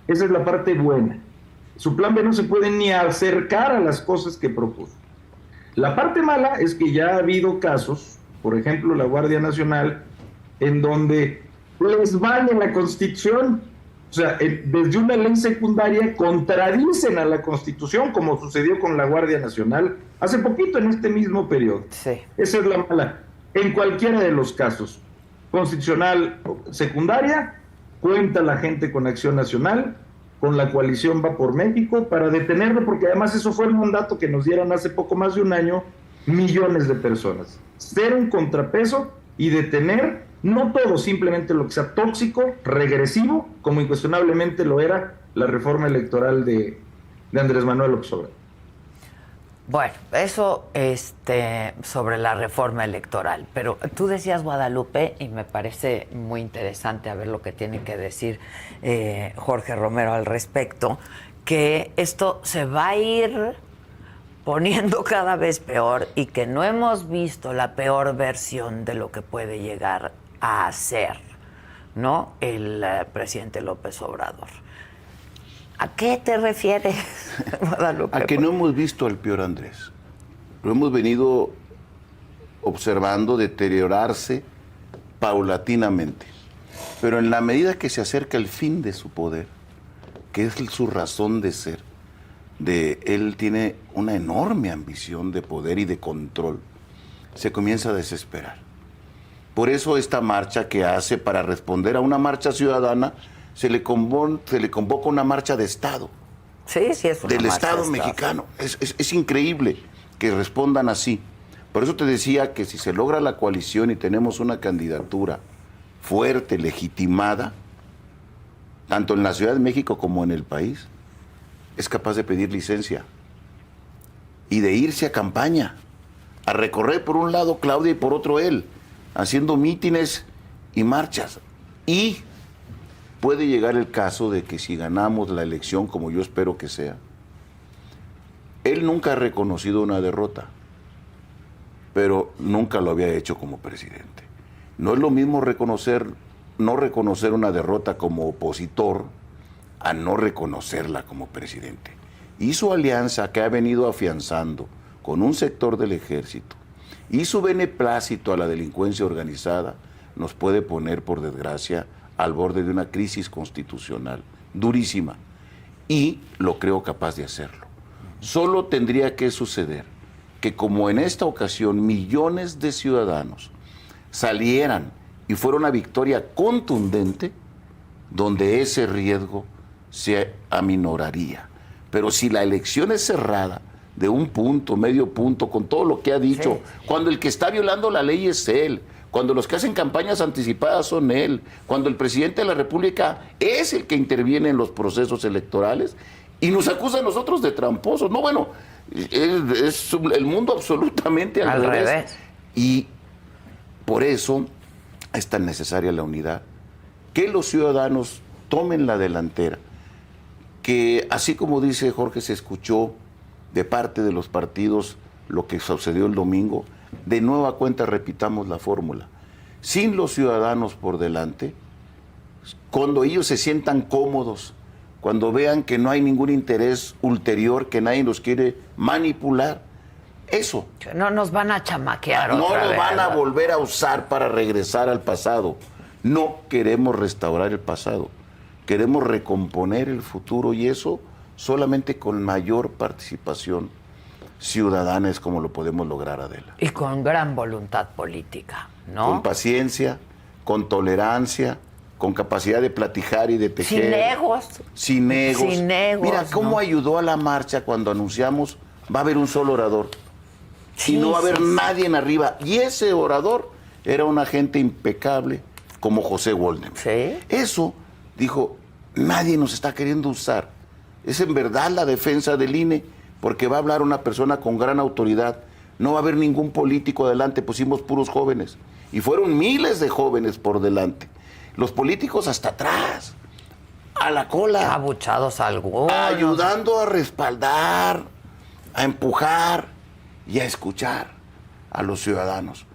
Esa es la parte buena. Su plan B no se puede ni acercar a las cosas que propuso. La parte mala es que ya ha habido casos, por ejemplo la Guardia Nacional, en donde les vale la Constitución. O sea, desde una ley secundaria contradicen a la Constitución, como sucedió con la Guardia Nacional hace poquito en este mismo periodo. Sí. Esa es la mala. En cualquiera de los casos, constitucional secundaria, cuenta la gente con Acción Nacional, con la coalición Va por México, para detenerlo, porque además eso fue el mandato que nos dieron hace poco más de un año millones de personas. Ser un contrapeso y detener, no todo, simplemente lo que sea tóxico, regresivo, como incuestionablemente lo era la reforma electoral de Andrés Manuel López Obrador. Bueno, eso sobre la reforma electoral, pero tú decías, Guadalupe, y me parece muy interesante a ver lo que tiene que decir Jorge Romero al respecto, que esto se va a ir poniendo cada vez peor y que no hemos visto la peor versión de lo que puede llegar a hacer, ¿no?, el presidente López Obrador. ¿A qué te refieres, Guadalupe? A que no hemos visto al peor Andrés. lo hemos venido observando deteriorarse paulatinamente. Pero en la medida que se acerca el fin de su poder, que es su razón de ser, él tiene una enorme ambición de poder y de control, se comienza a desesperar. Por eso esta marcha que hace para responder a una marcha ciudadana, se le convoca una marcha de Estado. Sí, sí, es una del marcha Estado de mexicano. Es increíble que respondan así. Por eso te decía que si se logra la coalición y tenemos una candidatura fuerte, legitimada, tanto en la Ciudad de México como en el país, es capaz de pedir licencia y de irse a campaña, a recorrer por un lado Claudia y por otro él, haciendo mítines y marchas. Y puede llegar el caso de que si ganamos la elección, como yo espero que sea, él nunca ha reconocido una derrota, pero nunca lo había hecho como presidente. No es lo mismo no reconocer una derrota como opositor a no reconocerla como presidente. Y su alianza que ha venido afianzando con un sector del ejército y su beneplácito a la delincuencia organizada nos puede poner, por desgracia, al borde de una crisis constitucional durísima. Y lo creo capaz de hacerlo. Solo tendría que suceder que, como en esta ocasión millones de ciudadanos salieran y fuera una victoria contundente, donde ese riesgo se aminoraría. Pero si la elección es cerrada, de un punto, medio punto, con todo lo que ha dicho, sí, cuando el que está violando la ley es él, cuando los que hacen campañas anticipadas son él, cuando el presidente de la República es el que interviene en los procesos electorales y nos acusa a nosotros de tramposos. No, bueno, es el mundo absolutamente al revés. Y por eso es tan necesaria la unidad, que los ciudadanos tomen la delantera, que así como dice Jorge, se escuchó de parte de los partidos lo que sucedió el domingo, de nueva cuenta repitamos la fórmula. Sin los ciudadanos por delante, cuando ellos se sientan cómodos, cuando vean que no hay ningún interés ulterior, que nadie los quiere manipular, eso. No nos van a chamaquear otra No vez, nos van a ¿verdad? volver a usar para regresar al pasado. No queremos restaurar el pasado. Queremos recomponer el futuro, y eso solamente con mayor participación ciudadana es como lo podemos lograr, Adela. Y con gran voluntad política, ¿no? Con paciencia, con tolerancia, con capacidad de platicar y de tejer. Sin egos. Sin egos. Sin egos. Mira cómo ¿no? ayudó a la marcha cuando anunciamos va a haber un solo orador. Sí, y no va a haber sí, nadie en arriba. Y ese orador era una gente impecable como José Woldemar. Sí. Eso, dijo, nadie nos está queriendo usar. Es en verdad la defensa del INE, porque va a hablar una persona con gran autoridad. No va a haber ningún político adelante, pusimos puros jóvenes. Y fueron miles de jóvenes por delante. Los políticos hasta atrás, a la cola. Abuchados algunos. Ayudando a respaldar, a empujar y a escuchar a los ciudadanos.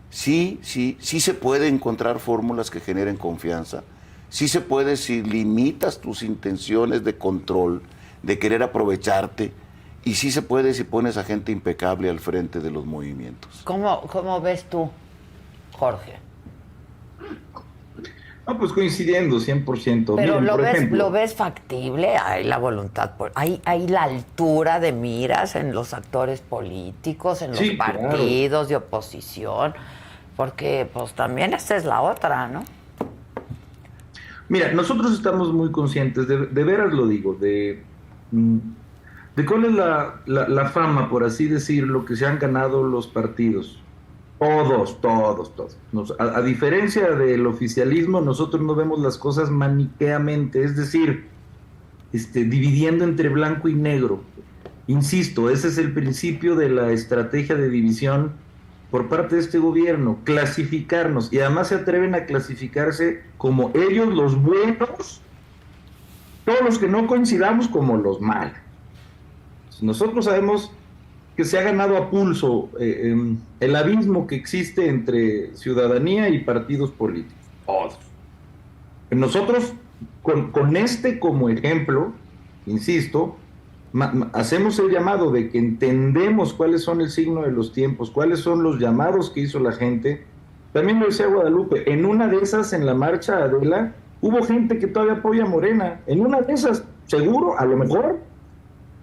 Sí se puede encontrar fórmulas que generen confianza. Sí se puede si limitas tus intenciones de control, de querer aprovecharte. Y sí se puede si pones a gente impecable al frente de los movimientos. ¿Cómo ves tú, Jorge? No, pues coincidiendo 100%. Pero Miren, ¿lo ves factible? ¿Hay la voluntad? ¿Hay la altura de miras en los actores políticos, en los Sí, partidos de oposición? Porque pues también esa es la otra, ¿no? Mira, nosotros estamos muy conscientes, de veras lo digo, de cuál es la fama, por así decirlo, que se han ganado los partidos. Todos. A diferencia del oficialismo, nosotros no vemos las cosas maniqueamente, es decir, dividiendo entre blanco y negro. Insisto, ese es el principio de la estrategia de división por parte de este gobierno, clasificarnos, y además se atreven a clasificarse como ellos los buenos, todos los que no coincidamos como los malos. Nosotros sabemos que se ha ganado a pulso el abismo que existe entre ciudadanía y partidos políticos. Todos. Nosotros, con como ejemplo, insisto, hacemos el llamado de que entendemos cuáles son el signo de los tiempos, cuáles son los llamados que hizo la gente. También lo decía Guadalupe, en una de esas, en la marcha, Adela, hubo gente que todavía apoya a Morena. En una de esas, seguro, a lo mejor,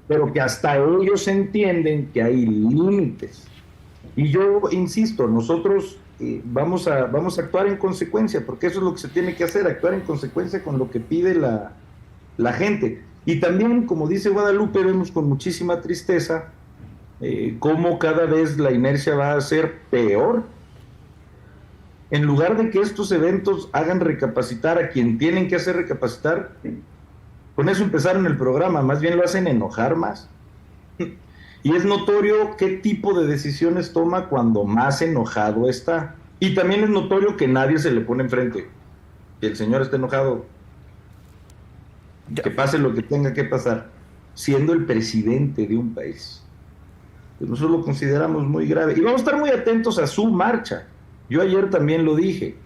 pero que hasta ellos entienden que hay límites. Y yo insisto, nosotros vamos a actuar en consecuencia, porque eso es lo que se tiene que hacer, actuar en consecuencia con lo que pide la gente. Y también, como dice Guadalupe, vemos con muchísima tristeza cómo cada vez la inercia va a ser peor. En lugar de que estos eventos hagan recapacitar a quien tienen que hacer recapacitar, con eso empezaron el programa, más bien lo hacen enojar más. Y es notorio qué tipo de decisiones toma cuando más enojado está. Y también es notorio que nadie se le pone enfrente. Que el señor esté enojado, que pase lo que tenga que pasar, siendo el presidente de un país. Pues nosotros lo consideramos muy grave. Y vamos a estar muy atentos a su marcha. Yo ayer también lo dije.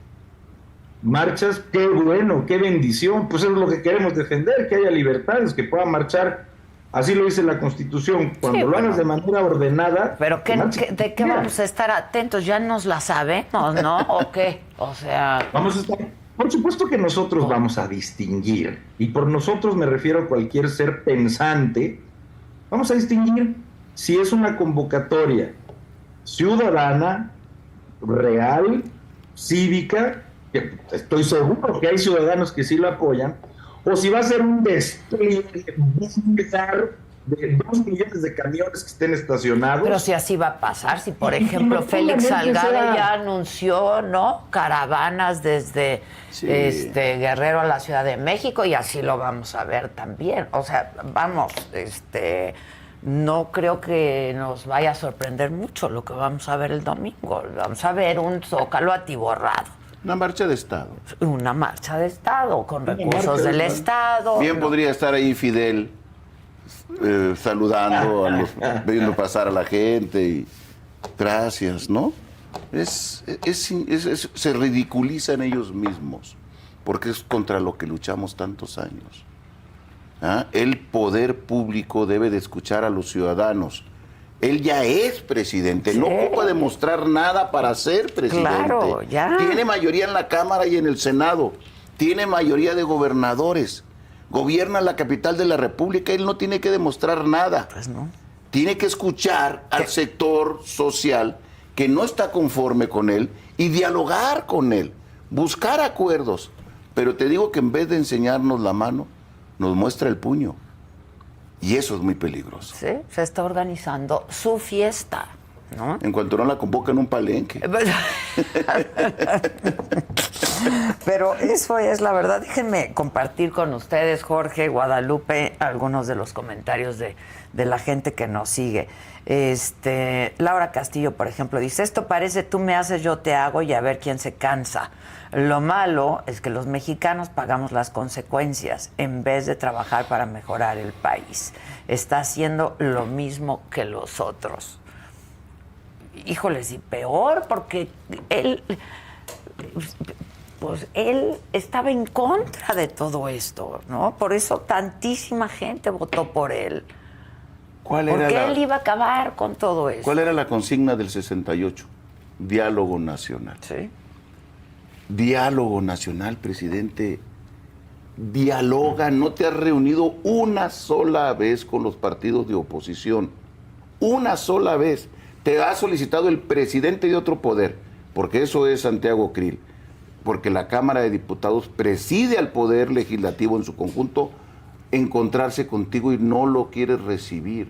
Marchas, qué bueno, qué bendición. Pues eso es lo que queremos defender, que haya libertades, que puedan marchar. Así lo dice la Constitución. Cuando lo hagas de manera ordenada... ¿Pero de qué vamos a estar atentos? ¿Ya nos la sabemos, no? ¿O qué? O sea... Vamos a estar... Por supuesto que nosotros vamos a distinguir. Y por nosotros me refiero a cualquier ser pensante. Vamos a distinguir si es una convocatoria ciudadana, real, cívica, que estoy seguro que hay ciudadanos que sí lo apoyan, o si va a ser un despliegue de 2 millones de camiones que estén estacionados. Pero si así va a pasar, si por ejemplo Félix Salgado ya anunció, ¿no?, caravanas desde Guerrero a la Ciudad de México, y así lo vamos a ver también. O sea, vamos, no creo que nos vaya a sorprender mucho lo que vamos a ver el domingo. Vamos a ver un Zócalo atiborrado. Una marcha de Estado. Una marcha de Estado, con recursos del Estado. Bien podría estar ahí Fidel saludando, viendo pasar a la gente y gracias, ¿no? Se ridiculizan ellos mismos, porque es contra lo que luchamos tantos años. El poder público debe de escuchar a los ciudadanos. Él ya es presidente, sí. No ocupa demostrar nada para ser presidente. Claro, ya. Tiene mayoría en la Cámara y en el Senado, tiene mayoría de gobernadores, gobierna la capital de la República, él no tiene que demostrar nada. Pues no. Tiene que escuchar al sector social que no está conforme con él y dialogar con él, buscar acuerdos. Pero te digo que en vez de enseñarnos la mano, nos muestra el puño. Y eso es muy peligroso. Sí, se está organizando su fiesta, ¿no? En cuanto no la convocan un palenque. Pero eso es la verdad. Déjenme compartir con ustedes, Jorge, Guadalupe, algunos de los comentarios de la gente que nos sigue. Laura Castillo, por ejemplo, dice: esto parece tú me haces, yo te hago, y a ver quién se cansa. Lo malo es que los mexicanos pagamos las consecuencias en vez de trabajar para mejorar el país. Está haciendo lo mismo que los otros. Híjoles, y peor, porque él estaba en contra de todo esto, ¿no? Por eso tantísima gente votó por él. Porque él iba a acabar con todo eso. ¿Cuál era la consigna del 68? Diálogo nacional. Sí. Diálogo nacional, presidente. Dialoga, no te has reunido una sola vez con los partidos de oposición. Una sola vez. Te ha solicitado el presidente de otro poder, porque eso es Santiago Krill, porque la Cámara de Diputados preside al Poder Legislativo en su conjunto, encontrarse contigo y no lo quieres recibir.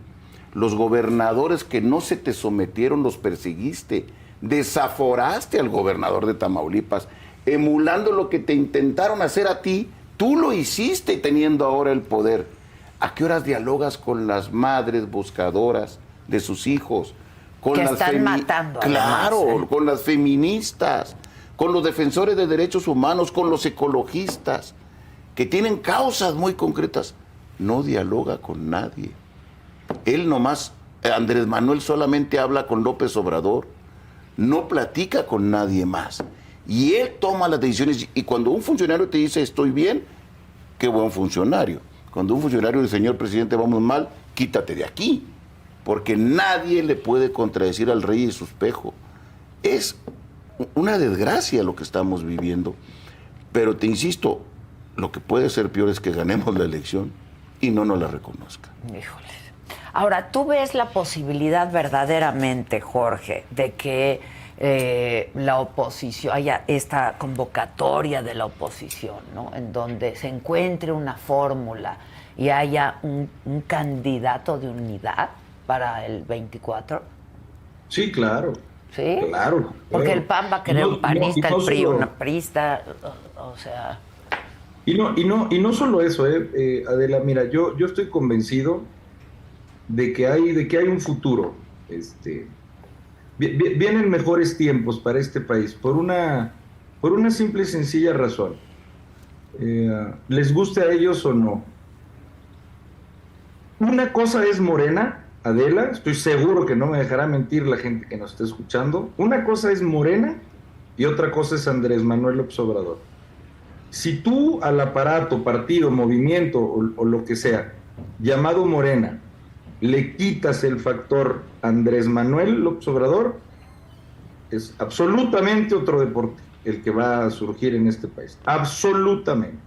Los gobernadores que no se te sometieron los perseguiste, desaforaste al gobernador de Tamaulipas, emulando lo que te intentaron hacer a ti, tú lo hiciste teniendo ahora el poder. ¿A qué horas dialogas con las madres buscadoras de sus hijos? Con que las están matando. Claro, además, con las feministas, con los defensores de derechos humanos, con los ecologistas, que tienen causas muy concretas. No dialoga con nadie. Él nomás, Andrés Manuel solamente habla con López Obrador, no platica con nadie más. Y él toma las decisiones, y cuando un funcionario te dice estoy bien, qué buen funcionario. Cuando un funcionario dice, señor presidente, vamos mal, quítate de aquí, porque nadie le puede contradecir al rey y su espejo. Es una desgracia lo que estamos viviendo, pero te insisto, lo que puede ser peor es que ganemos la elección y no nos la reconozca. Híjole. Ahora, ¿tú ves la posibilidad verdaderamente, Jorge, de que la oposición, haya esta convocatoria de la oposición, ¿no? En donde se encuentre una fórmula y haya un candidato de unidad para el 24? Sí, claro. ¿Sí? Claro. Porque el PAN va a querer un panista, el PRI solo, una priista, o sea... Y no solo eso, Adela, mira, yo estoy convencido de que hay un futuro. Vienen mejores tiempos para este país por una simple y sencilla razón. Les guste a ellos o no. Una cosa es Morena, Adela, estoy seguro que no me dejará mentir la gente que nos está escuchando. Una cosa es Morena y otra cosa es Andrés Manuel López Obrador. Si tú al aparato, partido, movimiento o lo que sea, llamado Morena, le quitas el factor Andrés Manuel López Obrador, es absolutamente otro deporte el que va a surgir en este país. Absolutamente.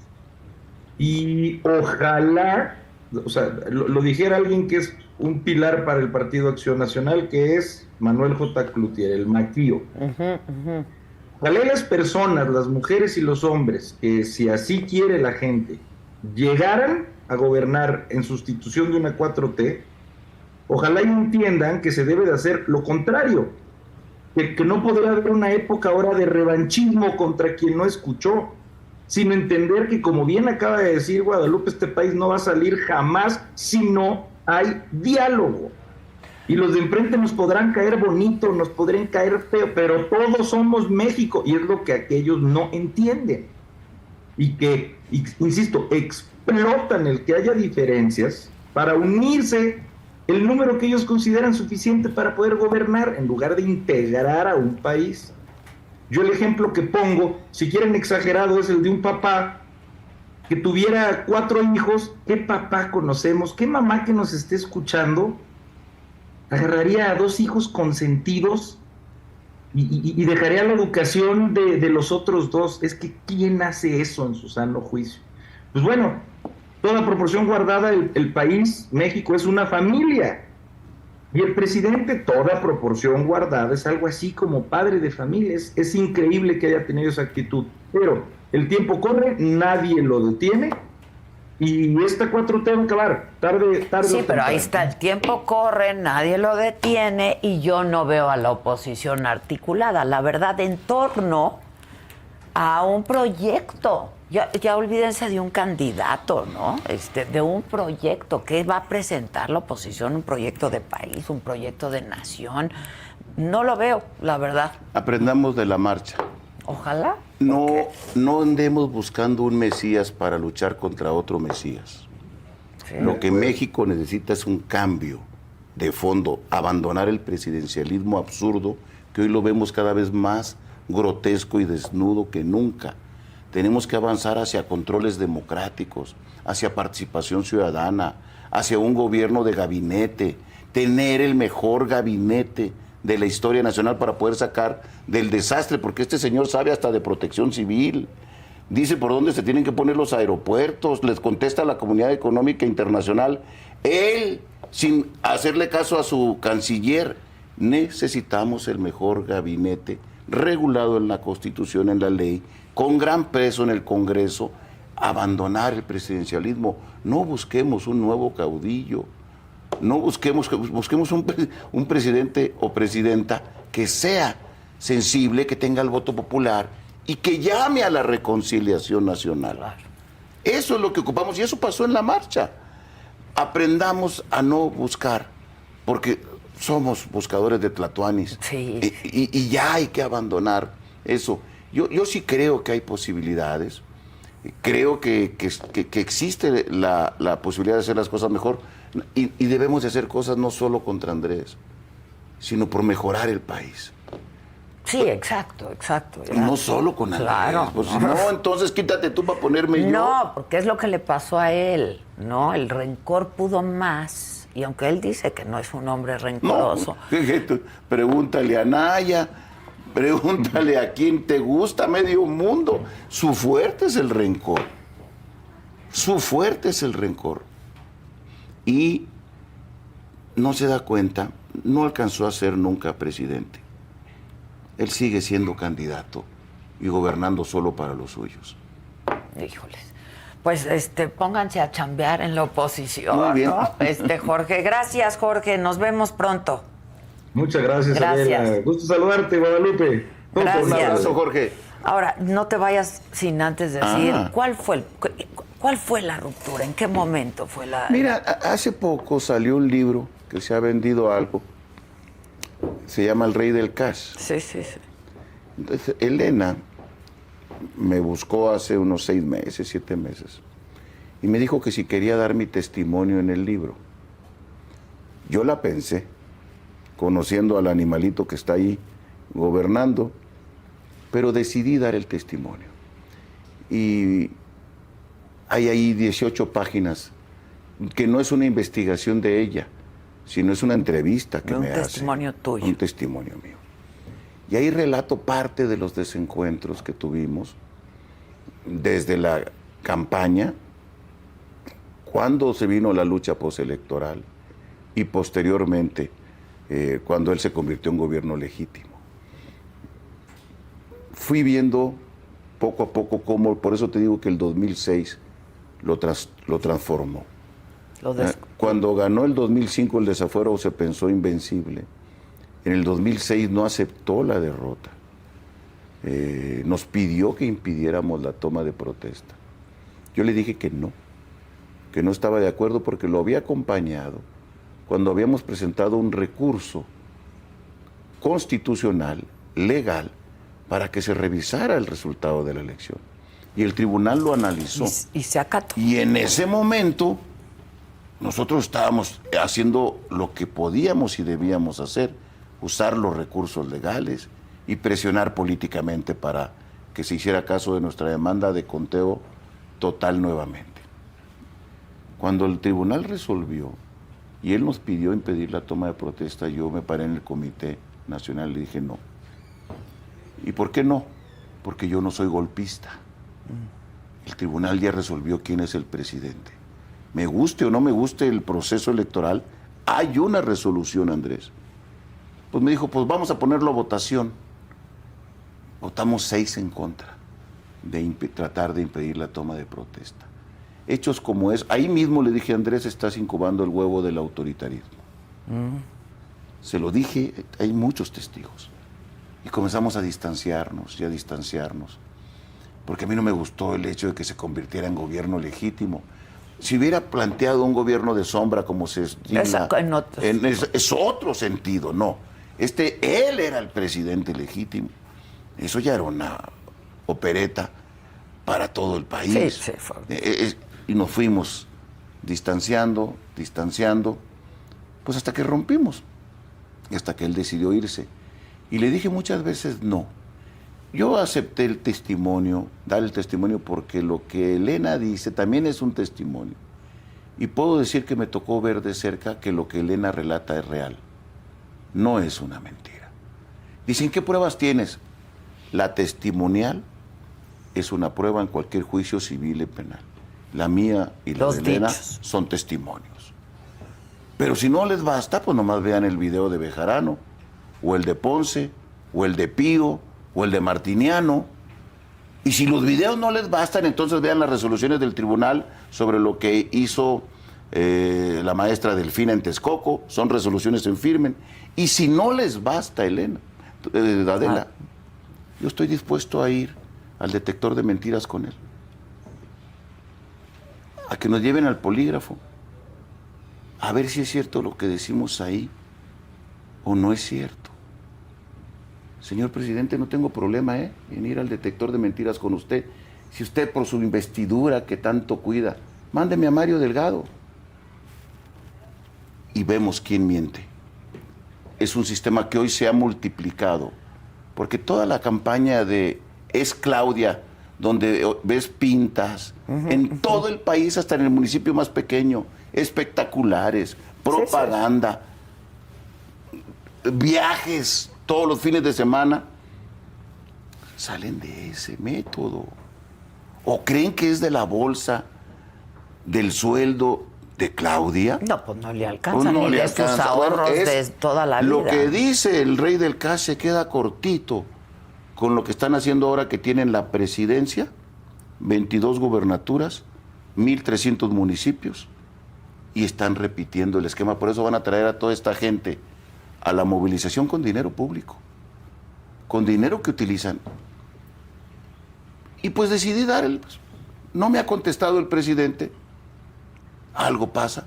Y ojalá, o sea, lo dijera alguien que es un pilar para el Partido Acción Nacional, que es Manuel J. Cloutier, el maquío. Ojalá las personas, las mujeres y los hombres, que si así quiere la gente, llegaran a gobernar en sustitución de una 4T, ojalá entiendan que se debe de hacer lo contrario, que no podrá haber una época ahora de revanchismo contra quien no escuchó, sino entender que, como bien acaba de decir Guadalupe, este país no va a salir jamás si no hay diálogo. Y los de enfrente nos podrán caer bonito, nos podrán caer feo, pero todos somos México, y es lo que aquellos no entienden. Y que, insisto, explotan el que haya diferencias para unirse el número que ellos consideran suficiente para poder gobernar, en lugar de integrar a un país. Yo el ejemplo que pongo, si quieren exagerado, es el de un papá que tuviera 4 hijos. ¿Qué papá conocemos? ¿Qué mamá que nos esté escuchando agarraría a 2 hijos consentidos y dejaría la educación de los otros 2? Es que ¿quién hace eso en su sano juicio? Pues bueno, toda proporción guardada, el país, México, es una familia. Y el presidente, toda proporción guardada, es algo así como padre de familia. Es increíble que haya tenido esa actitud. Pero el tiempo corre, nadie lo detiene. Y esta 4T va a acabar, tarde. Sí, pero ahí está, el tiempo corre, nadie lo detiene y yo no veo a la oposición articulada, la verdad, en torno a un proyecto. Ya olvídense de un candidato, ¿no? De un proyecto. ¿Qué va a presentar la oposición? Un proyecto de país, un proyecto de nación. No lo veo, la verdad. Aprendamos de la marcha. Ojalá. No andemos buscando un Mesías para luchar contra otro Mesías. Sí, lo que México necesita es un cambio de fondo, abandonar el presidencialismo absurdo, que hoy lo vemos cada vez más grotesco y desnudo que nunca. Tenemos que avanzar hacia controles democráticos, hacia participación ciudadana, hacia un gobierno de gabinete, tener el mejor gabinete de la historia nacional para poder sacar del desastre, porque este señor sabe hasta de protección civil, dice por dónde se tienen que poner los aeropuertos, les contesta a la comunidad económica internacional, él, sin hacerle caso a su canciller. Necesitamos el mejor gabinete, regulado en la Constitución, en la ley, con gran peso en el Congreso, abandonar el presidencialismo. No busquemos un nuevo caudillo, no busquemos un presidente o presidenta que sea sensible, que tenga el voto popular y que llame a la reconciliación nacional. Claro. Eso es lo que ocupamos y eso pasó en la marcha. Aprendamos a no buscar, porque somos buscadores de tlatoanis. Sí. Y ya hay que abandonar eso. Yo sí creo que hay posibilidades, creo que existe la posibilidad de hacer las cosas mejor y debemos de hacer cosas no solo contra Andrés, sino por mejorar el país. Sí, exacto. Y no solo con Andrés. Claro. Pues, si no, entonces quítate tú para ponerme yo. No, porque es lo que le pasó a él, ¿no? El rencor pudo más. Y aunque él dice que no es un hombre rencoroso. No, pregúntale a Naya, pregúntale a quien te gusta, medio mundo. Su fuerte es el rencor. Su fuerte es el rencor. Y no se da cuenta, no alcanzó a ser nunca presidente. Él sigue siendo candidato y gobernando solo para los suyos. Híjoles. Pues pónganse a chambear en la oposición. Muy bien. ¿No? Jorge, gracias, Jorge. Nos vemos pronto. Muchas gracias, Adela. Gusto saludarte, Guadalupe. Gracias. Un abrazo, Jorge. Ahora, no te vayas sin antes decir cuál fue la ruptura, en qué momento fue la... Mira, hace poco salió un libro que se ha vendido algo. Se llama El Rey del Cash. Sí. Entonces, Elena me buscó hace unos 6 meses, 7 meses, y me dijo que si quería dar mi testimonio en el libro. Yo la pensé, conociendo al animalito que está ahí gobernando, pero decidí dar el testimonio. Y hay ahí 18 páginas, que no es una investigación de ella, sino es una entrevista que me hace. Un testimonio tuyo. Un testimonio mío. Y ahí relato parte de los desencuentros que tuvimos desde la campaña, cuando se vino la lucha postelectoral y posteriormente cuando él se convirtió en gobierno legítimo. Fui viendo poco a poco cómo, por eso te digo que el 2006 lo transformó. Cuando ganó el 2005 el desafuero se pensó invencible. En el 2006 no aceptó la derrota. Nos pidió que impidiéramos la toma de protesta. Yo le dije que no estaba de acuerdo porque lo había acompañado cuando habíamos presentado un recurso constitucional, legal, para que se revisara el resultado de la elección. Y el tribunal lo analizó. Y se acató. Y en ese momento nosotros estábamos haciendo lo que podíamos y debíamos hacer, usar los recursos legales y presionar políticamente para que se hiciera caso de nuestra demanda de conteo total nuevamente. Cuando el tribunal resolvió y él nos pidió impedir la toma de protesta, yo me paré en el Comité Nacional y le dije no. ¿Y por qué no? Porque yo no soy golpista. El tribunal ya resolvió quién es el presidente. Me guste o no me guste el proceso electoral, hay una resolución, Andrés. Pues me dijo, pues vamos a ponerlo a votación. Votamos 6 en contra de tratar de impedir la toma de protesta. Hechos como es, ahí mismo le dije, Andrés, estás incubando el huevo del autoritarismo. Se lo dije, hay muchos testigos. Y comenzamos a distanciarnos y a distanciarnos. Porque a mí no me gustó el hecho de que se convirtiera en gobierno legítimo. Si hubiera planteado un gobierno de sombra como se estila, es otro sentido, no. Él era el presidente legítimo. Eso ya era una opereta para todo el país. Sí, fue. Y nos fuimos distanciando, pues hasta que rompimos. Y hasta que él decidió irse. Y le dije muchas veces no. Yo acepté el testimonio, dar el testimonio, porque lo que Elena dice también es un testimonio. Y puedo decir que me tocó ver de cerca que lo que Elena relata es real. No es una mentira. Dicen, ¿qué pruebas tienes? La testimonial es una prueba en cualquier juicio civil y penal. La mía y la de Elena son testimonios. Pero si no les basta, pues nomás vean el video de Bejarano, o el de Ponce, o el de Pío, o el de Martiniano. Y si los videos no les bastan, entonces vean las resoluciones del tribunal sobre lo que hizo la maestra Delfina en Texcoco, son resoluciones en firme. Y si no les basta, Adela, yo estoy dispuesto a ir al detector de mentiras con él, a que nos lleven al polígrafo, a ver si es cierto lo que decimos ahí o no es cierto. Señor presidente, no tengo problema en ir al detector de mentiras con usted. Si usted, por su investidura que tanto cuida, mándeme a Mario Delgado. Y vemos quién miente. Es un sistema que hoy se ha multiplicado porque toda la campaña de Es Claudia, donde ves pintas, en todo el país, hasta en el municipio más pequeño, espectaculares, propaganda, viajes todos los fines de semana, salen de ese método. ¿O creen que es de la bolsa, del sueldo de Claudia? No, pues no le alcanza, Pues no ni le de sus alcanza. ahorros Bueno, de toda la vida. Lo que dice el rey del CAS se queda cortito con lo que están haciendo ahora que tienen la presidencia, 22 gubernaturas, 1,300 municipios, y están repitiendo el esquema. Por eso van a traer a toda esta gente a la movilización con dinero público, con dinero que utilizan. Y pues decidí dar el... No me ha contestado el presidente. Algo pasa.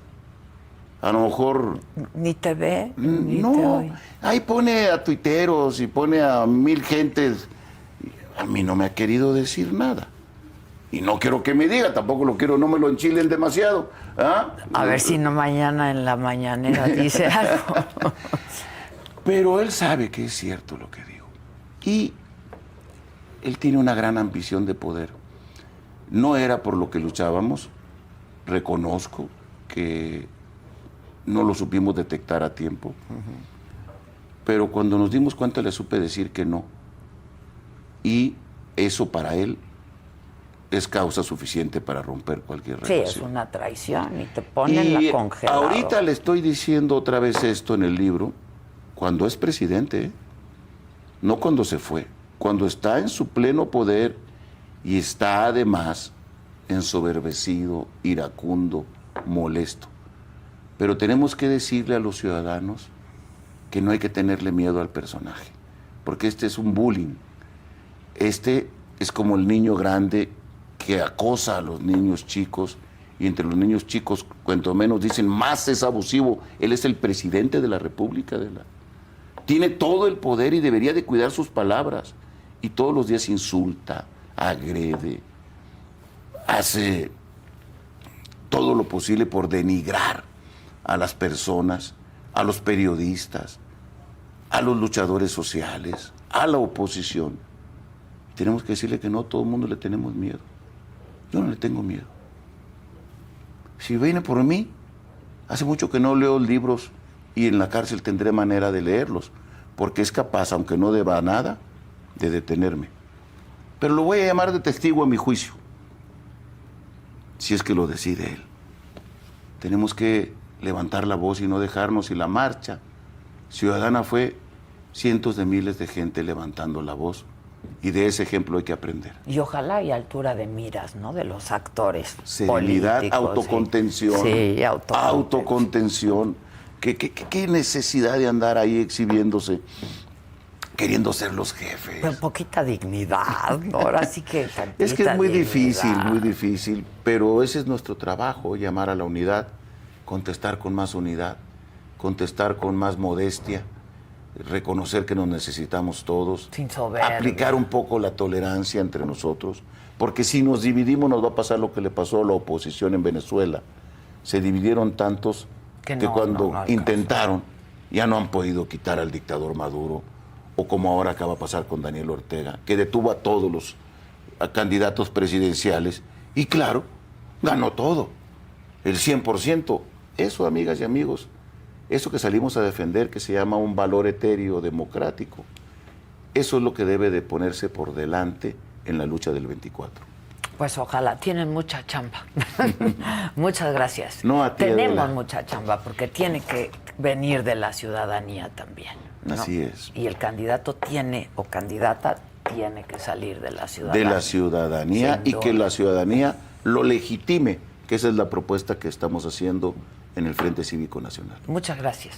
A lo mejor... Ni te ve, ni te No, oye. ahí pone a tuiteros y pone a 1,000 gentes. A mí no me ha querido decir nada. Y no quiero que me diga, tampoco lo quiero, no me lo enchilen demasiado. ¿Ah? A ver si no mañana en la mañanera dice algo. Pero él sabe que es cierto lo que digo. Y él tiene una gran ambición de poder. No era por lo que luchábamos. Reconozco que no lo supimos detectar a tiempo. Pero cuando nos dimos cuenta le supe decir que no. Y eso para él es causa suficiente para romper cualquier Sí, relación. es una traición y te ponen la congeladora. Ahorita le estoy diciendo otra vez esto en el libro, cuando es presidente, ¿eh? No cuando se fue, cuando está en su pleno poder y está además ensoberbecido, iracundo, molesto. Pero tenemos que decirle a los ciudadanos que no hay que tenerle miedo al personaje, porque este es un bullying. Este es como el niño grande que acosa a los niños chicos, y entre los niños chicos, cuanto menos dicen, más es abusivo. Él es el presidente de la República. Tiene todo el poder y debería de cuidar sus palabras. Y todos los días insulta, agrede, hace todo lo posible por denigrar a las personas, a los periodistas, a los luchadores sociales, a la oposición. Tenemos que decirle que no, todo el mundo le tenemos miedo. Yo no le tengo miedo. Si viene por mí, hace mucho que no leo libros y en la cárcel tendré manera de leerlos, porque es capaz, aunque no deba nada, de detenerme. Pero lo voy a llamar de testigo a mi juicio, si es que lo decide él. Tenemos que levantar la voz y no dejarnos, y la marcha ciudadana fue cientos de miles de gente levantando la voz, y de ese ejemplo hay que aprender. Y ojalá hay altura de miras, ¿no? De los actores Serenidad, políticos, autocontención. Sí, autocontención. ¿Qué necesidad de andar ahí exhibiéndose, queriendo ser los jefes? Pero poquita dignidad, ¿no? Ahora sí que Es que es muy dignidad. difícil, pero ese es nuestro trabajo, llamar a la unidad, contestar con más unidad, contestar con más modestia, reconocer que nos necesitamos todos, Sin soberbia. aplicar un poco la tolerancia entre nosotros, porque si nos dividimos nos va a pasar lo que le pasó a la oposición en Venezuela. Se dividieron tantos que cuando no alcanzó. intentaron ya no han podido quitar al dictador Maduro, o como ahora acaba de pasar con Daniel Ortega, que detuvo a todos los candidatos presidenciales y claro, ganó todo, el 100%. Eso, amigas y amigos, eso que salimos a defender, que se llama un valor etéreo democrático, eso es lo que debe de ponerse por delante en la lucha del 24. Pues ojalá, tienen mucha chamba. Muchas gracias. No, a ti, Tenemos Adela. mucha chamba porque tiene que venir de la ciudadanía también, ¿no? Así es. Y el candidato tiene o candidata tiene que salir de la ciudadanía. De la ciudadanía, Sin y que duda. la ciudadanía lo legitime, que esa es la propuesta que estamos haciendo en el Frente Cívico Nacional. Muchas gracias.